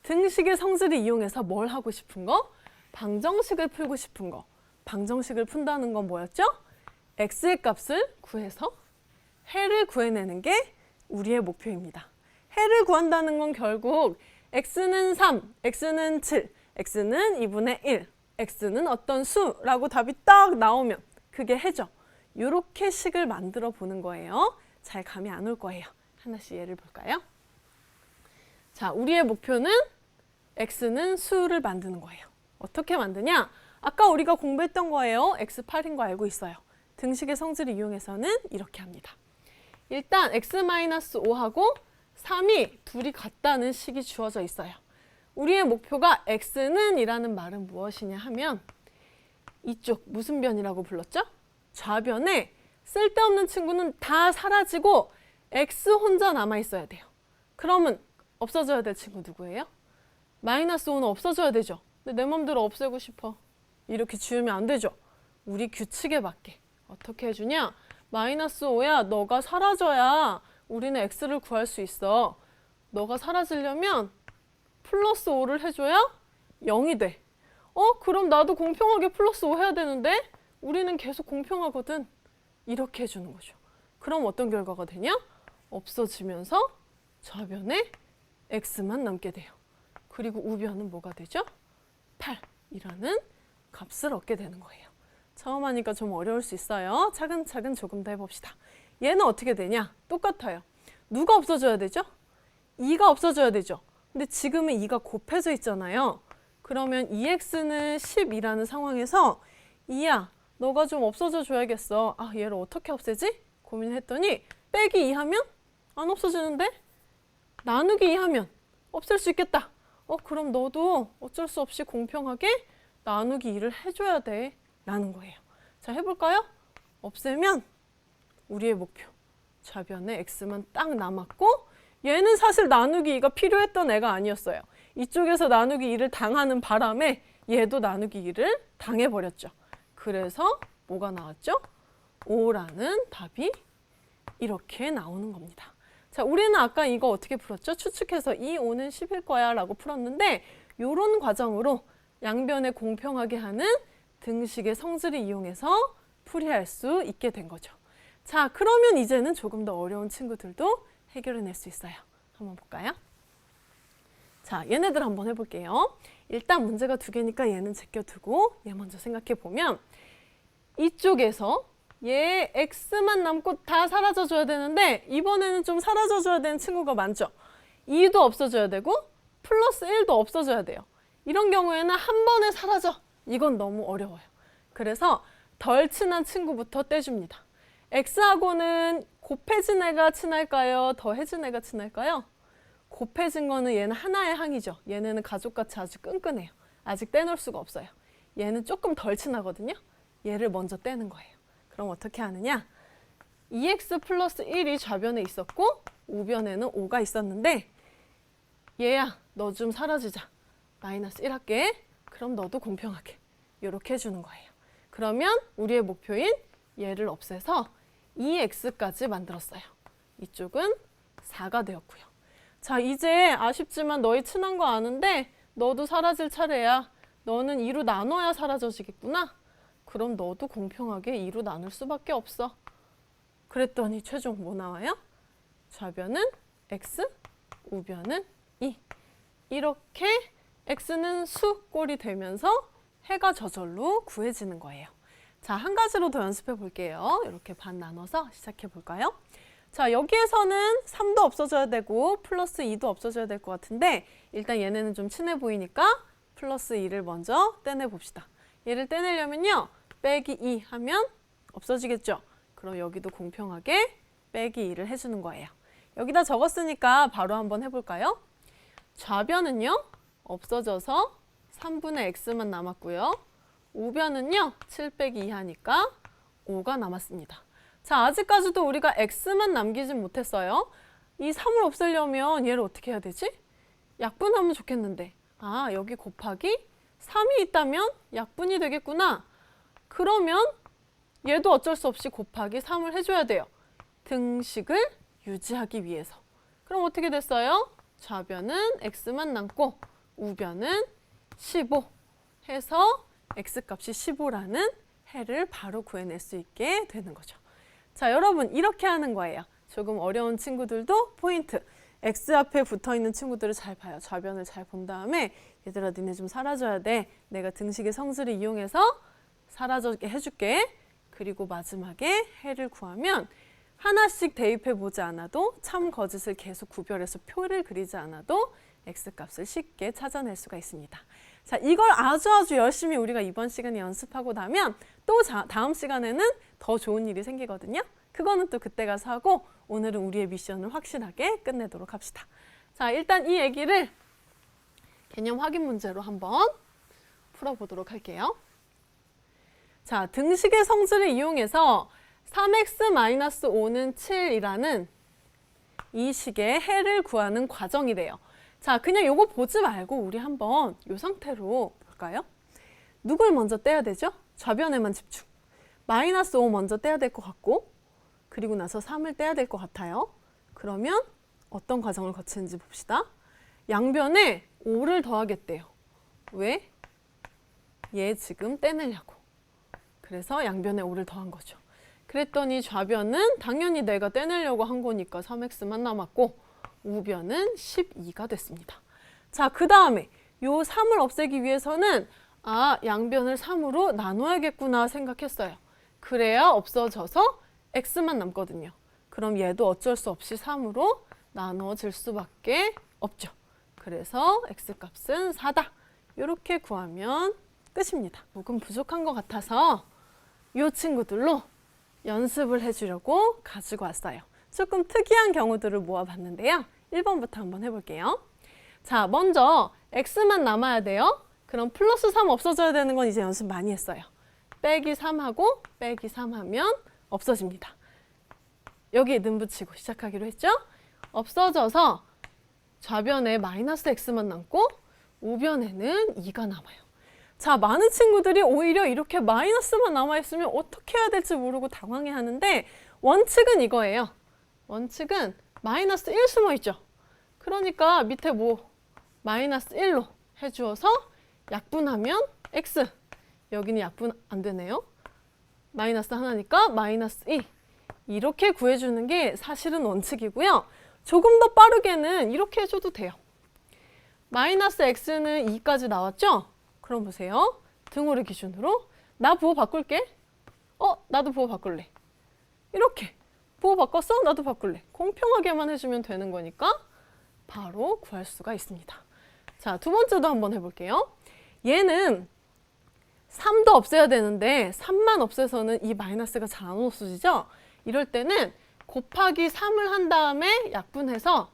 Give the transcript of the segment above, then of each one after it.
등식의 성질을 이용해서 뭘 하고 싶은 거? 방정식을 풀고 싶은 거. 방정식을 푼다는 건 뭐였죠? x의 값을 구해서 해를 구해내는 게 우리의 목표입니다. 해를 구한다는 건 결국 x는 3, x는 7, x는 2분의 1, x는 어떤 수라고 답이 딱 나오면 그게 해죠. 이렇게 식을 만들어 보는 거예요. 잘 감이 안 올 거예요. 하나씩 예를 볼까요? 자, 우리의 목표는 x는 수를 만드는 거예요. 어떻게 만드냐? 아까 우리가 공부했던 거예요. x8인 거 알고 있어요. 등식의 성질을 이용해서는 이렇게 합니다. 일단 x-5하고 3이 둘이 같다는 식이 주어져 있어요. 우리의 목표가 x는 이라는 말은 무엇이냐 하면 이쪽 무슨 변이라고 불렀죠? 좌변에 쓸데없는 친구는 다 사라지고 x 혼자 남아있어야 돼요. 그러면 없어져야 될 친구 누구예요? -5는 없어져야 되죠. 근데 내 맘대로 없애고 싶어. 이렇게 지우면 안 되죠. 우리 규칙에 맞게 어떻게 해주냐? -5야 너가 사라져야 우리는 x를 구할 수 있어. 너가 사라지려면 +5를 해줘야 0이 돼. 그럼 나도 공평하게 +5 해야 되는데 우리는 계속 공평하거든. 이렇게 해주는 거죠. 그럼 어떤 결과가 되냐? 없어지면서 좌변에 x만 남게 돼요. 그리고 우변은 뭐가 되죠? 8이라는 값을 얻게 되는 거예요. 처음 하니까 좀 어려울 수 있어요. 차근차근 조금 더 해봅시다. 얘는 어떻게 되냐? 똑같아요. 누가 없어져야 되죠? 2가 없어져야 되죠. 근데 지금은 2가 곱해져 있잖아요. 그러면 2x는 10이라는 상황에서 2야, 너가 좀 없어져 줘야겠어. 아, 얘를 어떻게 없애지? 고민했더니 빼기 2 하면 안 없어지는데? 나누기 2 하면 없앨 수 있겠다. 그럼 너도 어쩔 수 없이 공평하게 나누기 2를 해줘야 돼. 라는 거예요. 자, 해볼까요? 없애면 우리의 목표. 좌변에 x만 딱 남았고 얘는 사실 나누기 2가 필요했던 애가 아니었어요. 이쪽에서 나누기 2를 당하는 바람에 얘도 나누기 2를 당해버렸죠. 그래서 뭐가 나왔죠? 5라는 답이 이렇게 나오는 겁니다. 자, 우리는 아까 이거 어떻게 풀었죠? 추측해서 2, 5는 10일 거야 라고 풀었는데 이런 과정으로 양변에 공평하게 하는 등식의 성질을 이용해서 풀이할 수 있게 된 거죠. 자, 그러면 이제는 조금 더 어려운 친구들도 해결해낼 수 있어요. 한번 볼까요? 자, 얘네들 한번 해볼게요. 일단 문제가 두 개니까 얘는 제껴두고 얘 먼저 생각해보면 이쪽에서 얘 x만 남고 다 사라져줘야 되는데 이번에는 좀 사라져줘야 되는 친구가 많죠. 2도 없어져야 되고 +1도 없어져야 돼요. 이런 경우에는 한 번에 사라져. 이건 너무 어려워요. 그래서 덜 친한 친구부터 떼줍니다. x하고는 곱해진 애가 친할까요? 더해진 애가 친할까요? 곱해진 거는 얘는 하나의 항이죠. 얘네는 가족같이 아주 끈끈해요. 아직 떼놓을 수가 없어요. 얘는 조금 덜 친하거든요. 얘를 먼저 떼는 거예요. 그럼 어떻게 하느냐? 2x + 1이 좌변에 있었고 우변에는 5가 있었는데 얘야, 너 좀 사라지자. -1 할게. 그럼 너도 공평하게. 이렇게 해주는 거예요. 그러면 우리의 목표인 얘를 없애서 2x까지 만들었어요. 이쪽은 4가 되었고요. 자, 이제 아쉽지만 너희 친한 거 아는데 너도 사라질 차례야. 너는 2로 나눠야 사라져지겠구나. 그럼 너도 공평하게 2로 나눌 수밖에 없어. 그랬더니 최종 뭐 나와요? 좌변은 x, 우변은 2. 이렇게 x는 수 꼴이 되면서 해가 저절로 구해지는 거예요. 자, 한 가지로 더 연습해 볼게요. 이렇게 반 나눠서 시작해 볼까요? 자, 여기에서는 3도 없어져야 되고 +2도 없어져야 될 것 같은데 일단 얘네는 좀 친해 보이니까 +2를 먼저 떼내 봅시다. 얘를 떼내려면요. 빼기 2 하면 없어지겠죠? 그럼 여기도 공평하게 빼기 2를 해주는 거예요. 여기다 적었으니까 바로 한번 해볼까요? 좌변은요. 없어져서 3분의 x만 남았고요. 우변은요. 7 빼기 2 하니까 5가 남았습니다. 자, 아직까지도 우리가 x만 남기진 못했어요. 이 3을 없애려면 얘를 어떻게 해야 되지? 약분하면 좋겠는데. 아, 여기 곱하기 3이 있다면 약분이 되겠구나. 그러면 얘도 어쩔 수 없이 곱하기 3을 해줘야 돼요. 등식을 유지하기 위해서. 그럼 어떻게 됐어요? 좌변은 x만 남고 우변은 15 해서 x값이 15라는 해를 바로 구해낼 수 있게 되는 거죠. 자, 여러분 이렇게 하는 거예요. 조금 어려운 친구들도 포인트. x 앞에 붙어있는 친구들을 잘 봐요. 좌변을 잘 본 다음에 얘들아 니네 좀 사라져야 돼. 내가 등식의 성질을 이용해서 사라지게 해줄게. 그리고 마지막에 해를 구하면 하나씩 대입해 보지 않아도 참 거짓을 계속 구별해서 표를 그리지 않아도 x값을 쉽게 찾아낼 수가 있습니다. 자, 이걸 아주 열심히 우리가 이번 시간에 연습하고 나면 또 다음 시간에는 더 좋은 일이 생기거든요. 그거는 또 그때 가서 하고 오늘은 우리의 미션을 확실하게 끝내도록 합시다. 자, 일단 이 얘기를 개념 확인 문제로 한번 풀어보도록 할게요. 자, 등식의 성질을 이용해서 3x-5는 7이라는 이 식의 해를 구하는 과정이래요. 자, 그냥 요거 보지 말고 우리 한번 이 상태로 볼까요? 누굴 먼저 떼야 되죠? 좌변에만 집중. -5 먼저 떼야 될 것 같고 그리고 나서 3을 떼야 될 것 같아요. 그러면 어떤 과정을 거치는지 봅시다. 양변에 5를 더하겠대요. 왜? 얘 지금 떼내려고. 그래서 양변에 5를 더한 거죠. 그랬더니 좌변은 당연히 내가 떼내려고 한 거니까 3x만 남았고 우변은 12가 됐습니다. 자, 그 다음에 요 3을 없애기 위해서는 양변을 3으로 나눠야겠구나 생각했어요. 그래야 없어져서 x만 남거든요. 그럼 얘도 어쩔 수 없이 3으로 나눠질 수밖에 없죠. 그래서 x값은 4다. 이렇게 구하면 끝입니다. 조금 부족한 것 같아서 이 친구들로 연습을 해주려고 가지고 왔어요. 조금 특이한 경우들을 모아봤는데요. 1번부터 한번 해볼게요. 자, 먼저 x만 남아야 돼요. 그럼 플러스 3 없어져야 되는 건 이제 연습 많이 했어요. 빼기 3하고 빼기 3 하면 없어집니다. 여기에 는 붙이고 시작하기로 했죠? 없어져서 좌변에 마이너스 x만 남고 우변에는 2가 남아요. 자, 많은 친구들이 오히려 이렇게 마이너스만 남아있으면 어떻게 해야 될지 모르고 당황해 하는데 원칙은 이거예요. 원칙은 마이너스 1 숨어있죠. 그러니까 밑에 뭐 마이너스 1로 해주어서 약분하면 x. 여기는 약분 안 되네요. 마이너스 하나니까 마이너스 2. 이렇게 구해주는 게 사실은 원칙이고요. 조금 더 빠르게는 이렇게 해줘도 돼요. 마이너스 x는 2까지 나왔죠? 그럼 보세요. 등호를 기준으로 나 부호 바꿀게. 나도 부호 바꿀래. 이렇게 부호 바꿨어? 나도 바꿀래. 공평하게만 해주면 되는 거니까 바로 구할 수가 있습니다. 자, 두 번째도 한번 해볼게요. 얘는 3도 없애야 되는데 3만 없애서는 이 마이너스가 잘 안 없어지죠? 이럴 때는 곱하기 3을 한 다음에 약분해서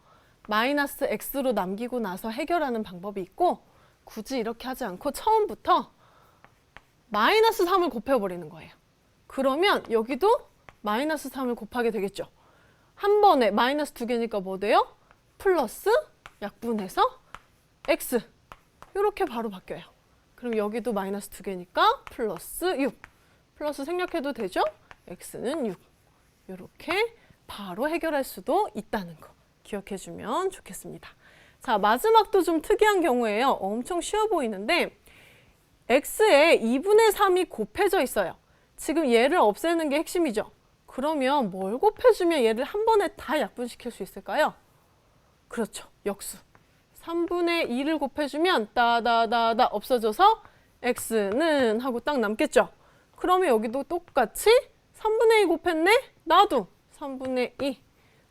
마이너스 x로 남기고 나서 해결하는 방법이 있고 굳이 이렇게 하지 않고 처음부터 마이너스 3을 곱해버리는 거예요. 그러면 여기도 마이너스 3을 곱하게 되겠죠. 한 번에 마이너스 2개니까 뭐 돼요? 플러스 약분해서 x. 이렇게 바로 바뀌어요. 그럼 여기도 마이너스 2개니까 플러스 6. 플러스 생략해도 되죠? x는 6. 이렇게 바로 해결할 수도 있다는 거 기억해주면 좋겠습니다. 자, 마지막도 좀 특이한 경우예요. 엄청 쉬워 보이는데 x에 2분의 3이 곱해져 있어요. 지금 얘를 없애는 게 핵심이죠. 그러면 뭘 곱해주면 얘를 한 번에 다 약분시킬 수 있을까요? 그렇죠. 역수. 3분의 2를 곱해주면 따다다다 없어져서 x는 하고 딱 남겠죠. 그러면 여기도 똑같이 3분의 2 곱했네? 나도 3분의 2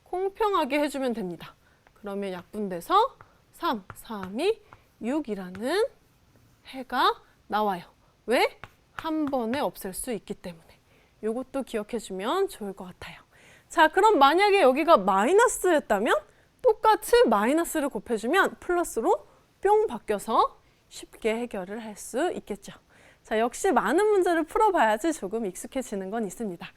공평하게 해주면 됩니다. 그러면 약분돼서 3, 3이 6이라는 해가 나와요. 왜? 한 번에 없앨 수 있기 때문에. 이것도 기억해주면 좋을 것 같아요. 자, 그럼 만약에 여기가 마이너스였다면 똑같이 마이너스를 곱해주면 플러스로 뿅 바뀌어서 쉽게 해결을 할 수 있겠죠. 자, 역시 많은 문제를 풀어봐야지 조금 익숙해지는 건 있습니다.